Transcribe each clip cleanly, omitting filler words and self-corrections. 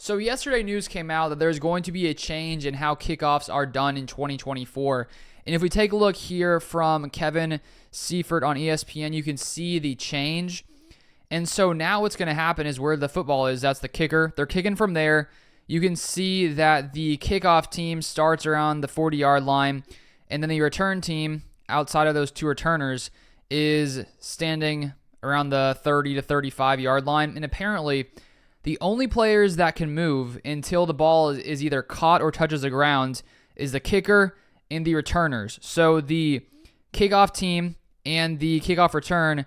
So yesterday news came out that there's going to be a change in how kickoffs are done in 2024. And if we take a look here from Kevin Seifert on ESPN, you can see the change. And so now what's going to happen is where the football is, that's the kicker. They're kicking from there. You can see that the kickoff team starts around the 40-yard line, and then the return team, outside of those two returners, is standing around the 30 to 35-yard line. And apparently, the only players that can move until the ball is either caught or touches the ground is the kicker and the returners. So the kickoff team and the kickoff return,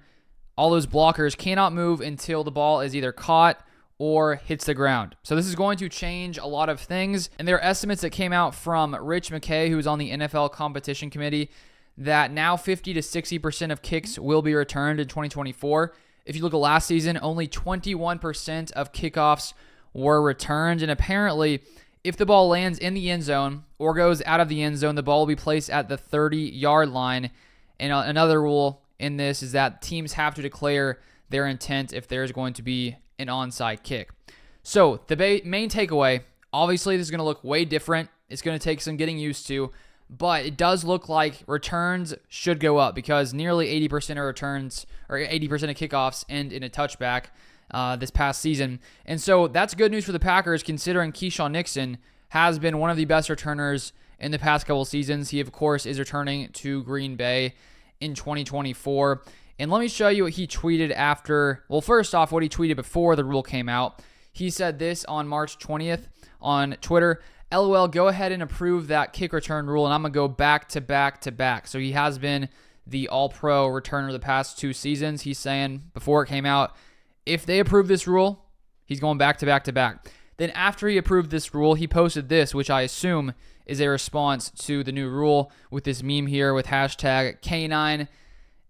all those blockers cannot move until the ball is either caught or hits the ground. So this is going to change a lot of things. And there are estimates that came out from Rich McKay, who's on the NFL competition committee, that now 50 to 60% of kicks will be returned in 2024. If you look at last season, only 21% of kickoffs were returned. And apparently, if the ball lands in the end zone or goes out of the end zone, the ball will be placed at the 30-yard line. And another rule in this is that teams have to declare their intent if there's going to be an onside kick. So the main takeaway, obviously this is going to look way different. It's going to take some getting used to, but it does look like returns should go up because nearly 80% of returns or 80% of kickoffs end in a touchback this past season. And so that's good news for the Packers considering Keisean Nixon has been one of the best returners in the past couple seasons. He, of course, is returning to Green Bay in 2024. And let me show you what he tweeted after. Well, first off, what he tweeted before the rule came out. He said this on March 20th on Twitter. LOL, go ahead and approve that kick return rule, and I'm going to go back to back to back. So he has been the all-pro returner the past 2 seasons. He's saying before it came out, if they approve this rule, he's going back to back to back. Then after he approved this rule, he posted this, which I assume is a response to the new rule with this meme here with hashtag K9.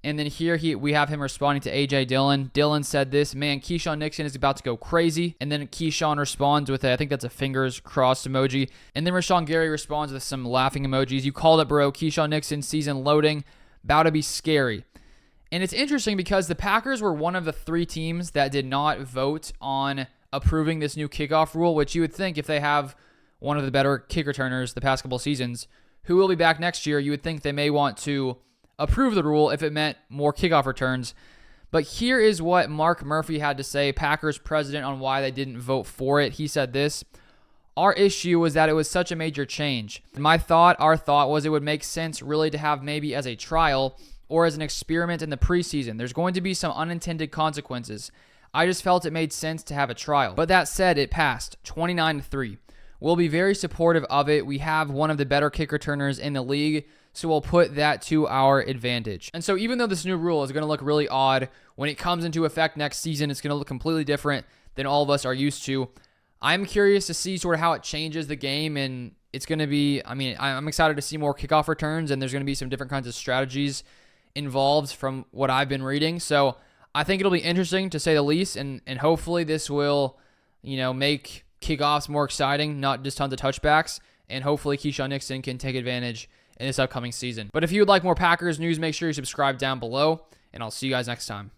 And then here we have him responding to A.J. Dillon. Dillon said this, man, Keisean Nixon is about to go crazy. And then Keisean responds with I think that's a fingers crossed emoji. And then Rashawn Gary responds with some laughing emojis. You called it, bro. Keisean Nixon season loading. About to be scary. And it's interesting because the Packers were one of the 3 teams that did not vote on approving this new kickoff rule, which you would think if they have one of the better kick returners the past couple of seasons, who will be back next year, you would think they may want to approve the rule if it meant more kickoff returns. But here is what Mark Murphy had to say, Packers president, on why they didn't vote for it. He said this, our issue was that it was such a major change. Our thought was it would make sense really to have maybe as a trial or as an experiment in the preseason. There's going to be some unintended consequences. I just felt it made sense to have a trial. But that said, it passed 29-3. We'll be very supportive of it. We have one of the better kick returners in the league, so we'll put that to our advantage. And so even though this new rule is going to look really odd, when it comes into effect next season, it's going to look completely different than all of us are used to. I'm curious to see sort of how it changes the game, and it's going to be, I'm excited to see more kickoff returns, and there's going to be some different kinds of strategies involved from what I've been reading. So I think it'll be interesting to say the least, and hopefully this will, make kickoffs more exciting, not just tons of touchbacks, and hopefully Keisean Nixon can take advantage in this upcoming season. But if you would like more Packers news, make sure you subscribe down below, and I'll see you guys next time.